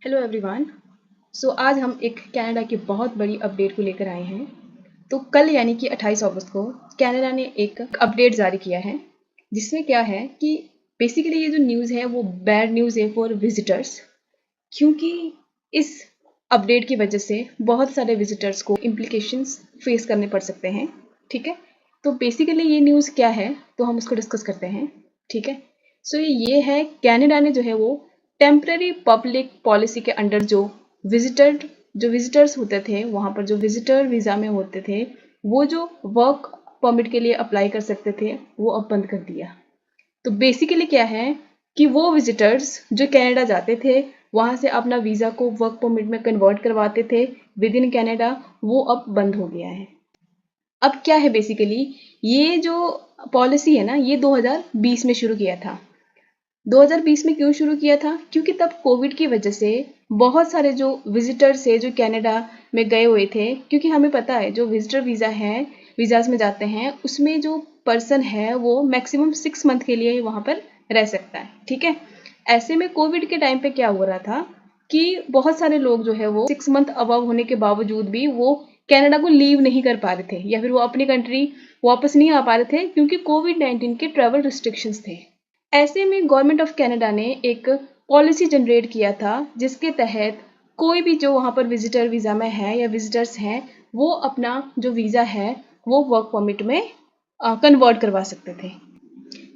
Hello everyone. आज हम एक कनाडा की बहुत बड़ी अपडेट को लेकर आए हैं। तो कल यानी कि 28 अगस्त को कनाडा ने एक अपडेट जारी किया है जिसमें क्या है कि बेसिकली ये जो न्यूज़ है वो बैड न्यूज़ है फॉर विजिटर्स, क्योंकि इस अपडेट की वजह से बहुत सारे विजिटर्स को इम्प्लीकेशंस फेस करने पड़ सकते हैं। ठीक है, तो बेसिकली ये न्यूज़ क्या है तो हम उसको डिस्कस करते हैं। ठीक है, ये है कनाडा ने जो है वो टेम्पररी पब्लिक पॉलिसी के अंडर जो विजिटर्स होते थे, वहाँ पर जो विजिटर वीज़ा में होते थे, वो जो वर्क परमिट के लिए अप्लाई कर सकते थे वो अब बंद कर दिया। तो बेसिकली क्या है कि वो विजिटर्स जो कनाडा जाते थे वहाँ से अपना वीज़ा को वर्क परमिट में कन्वर्ट करवाते थे विद इन कनाडा, वो अब बंद हो गया है। अब क्या है बेसिकली, ये जो पॉलिसी है ना ये 2020 में शुरू किया था। 2020 में क्यों शुरू किया था? क्योंकि तब कोविड की वजह से बहुत सारे जो विजिटर्स है जो कनाडा में गए हुए थे, क्योंकि हमें पता है जो विजिटर वीज़ा है, वीज़ाज में जाते हैं उसमें जो पर्सन है वो मैक्सिमम 6 मंथ के लिए वहाँ पर रह सकता है। ठीक है, ऐसे में कोविड के टाइम पे क्या हो रहा था कि बहुत सारे लोग जो है वो 6 मंथ अबव होने के बावजूद भी वो कनाडा को लीव नहीं कर पा रहे थे या फिर वो अपनी कंट्री वापस नहीं आ पा रहे थे क्योंकि कोविड-19 के ट्रैवल रिस्ट्रिक्शंस थे। ऐसे में गवर्नमेंट ऑफ कनाडा ने एक पॉलिसी जनरेट किया था जिसके तहत कोई भी जो वहाँ पर विजिटर वीज़ा में है या विजिटर्स हैं वो अपना जो वीज़ा है वो वर्क परमिट में कन्वर्ट करवा सकते थे।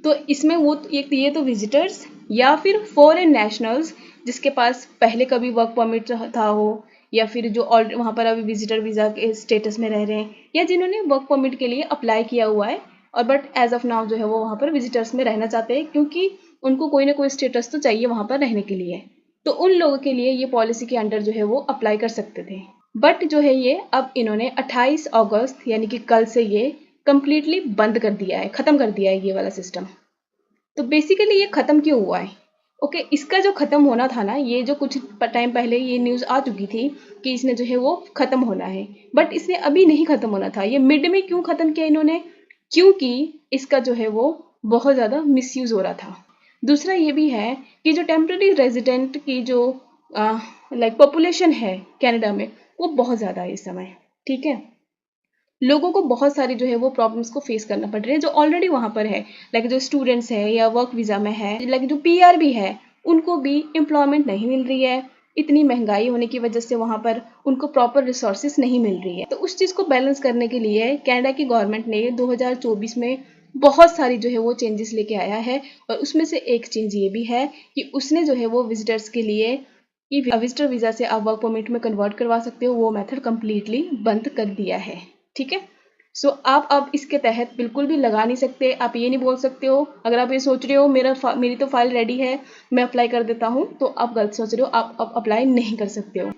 तो इसमें वो एक ये तो विजिटर्स या फिर फॉरेन नेशनल्स जिसके पास पहले कभी वर्क परमिट था हो, या फिर जो ऑलरेडी वहाँ पर अभी विजिटर वीज़ा के स्टेटस में रह रहे हैं, या जिन्होंने वर्क परमिट के लिए अप्लाई किया हुआ है और बट एज ऑफ नाउ जो है वो वहाँ पर विजिटर्स में रहना चाहते हैं क्योंकि उनको कोई ना कोई स्टेटस तो चाहिए वहाँ पर रहने के लिए। तो उन लोगों के लिए ये पॉलिसी के अंडर जो है वो अप्लाई कर सकते थे। बट जो है ये अब इन्होंने 28 अगस्त यानी कि कल से ये कंप्लीटली बंद कर दिया है, ख़त्म कर दिया है ये वाला सिस्टम। तो बेसिकली ये ख़त्म क्यों हुआ है? ओके, इसका जो ख़त्म होना था ना, ये जो कुछ टाइम पहले ये न्यूज़ आ चुकी थी कि इसने जो है वो ख़त्म होना है, बट इसने अभी नहीं ख़त्म होना था। ये मिड में क्यों ख़त्म किया इन्होंने? क्योंकि इसका जो है वो बहुत ज़्यादा मिसयूज़ हो रहा था। दूसरा ये भी है कि जो टेम्पररी रेजिडेंट की जो लाइक पॉपुलेशन है कनाडा में वो बहुत ज़्यादा है इस समय। ठीक है, लोगों को बहुत सारी जो है वो प्रॉब्लम्स को फेस करना पड़ रहा है जो ऑलरेडी वहाँ पर है, लाइक जो स्टूडेंट्स है या वर्क वीज़ा में है, लाइक जो पीआर भी है उनको भी एम्प्लॉयमेंट नहीं मिल रही है। इतनी महंगाई होने की वजह से वहाँ पर उनको प्रॉपर रिसोर्सेज नहीं मिल रही है। तो उस चीज़ को बैलेंस करने के लिए कनाडा की गवर्नमेंट ने 2024 में बहुत सारी जो है वो चेंजेस लेके आया है, और उसमें से एक चेंज ये भी है कि उसने जो है वो विजिटर्स के लिए कि विजिटर वीज़ा से आप वर्क परमिट में कन्वर्ट करवा सकते हो, वो मेथड कम्प्लीटली बंद कर दिया है। ठीक है, आप अब इसके तहत बिल्कुल भी लगा नहीं सकते। आप ये नहीं बोल सकते हो, अगर आप ये सोच रहे हो मेरी तो फाइल रेडी है मैं अप्लाई कर देता हूँ, तो आप गलत सोच रहे हो, आप अब अप्लाई नहीं कर सकते हो।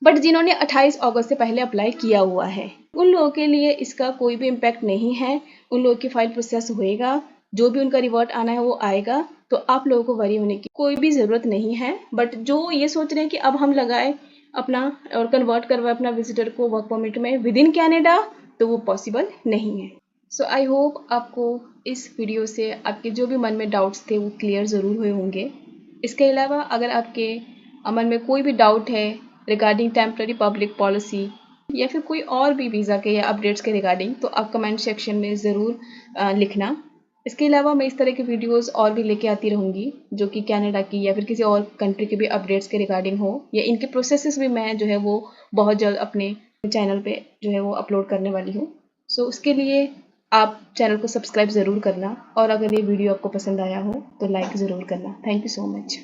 बट जिन्होंने 28 अगस्त से पहले अप्लाई किया हुआ है उन लोगों के लिए इसका कोई भी इम्पैक्ट नहीं है। उन लोगों की फाइल प्रोसेस होएगा, जो भी उनका रिवर्ट आना है वो आएगा, तो आप लोगों को वरी होने की कोई भी ज़रूरत नहीं है। बट जो ये सोच रहे हैं कि अब हम लगाए अपना और कन्वर्ट करवाए अपना विजिटर को वर्क परमिट में विद इन कैनेडा, तो वो पॉसिबल नहीं है। आई होप आपको इस वीडियो से आपके जो भी मन में डाउट्स थे वो क्लियर ज़रूर हुए होंगे। इसके अलावा अगर आपके मन में कोई भी डाउट है रिगार्डिंग टेम्पररी पब्लिक पॉलिसी या फिर कोई और भी वीज़ा के या अपडेट्स के रिगार्डिंग, तो आप कमेंट सेक्शन में ज़रूर लिखना। इसके अलावा मैं इस तरह के वीडियोस और भी लेके आती रहूँगी जो कि कनाडा की या फिर किसी और कंट्री के भी अपडेट्स के रिगार्डिंग हो, या इनके प्रोसेसेस भी मैं जो है वो बहुत जल्द अपने चैनल पे जो है वो अपलोड करने वाली हूँ। उसके लिए आप चैनल को सब्सक्राइब ज़रूर करना, और अगर ये वीडियो आपको पसंद आया हो तो लाइक ज़रूर करना। Thank you so much.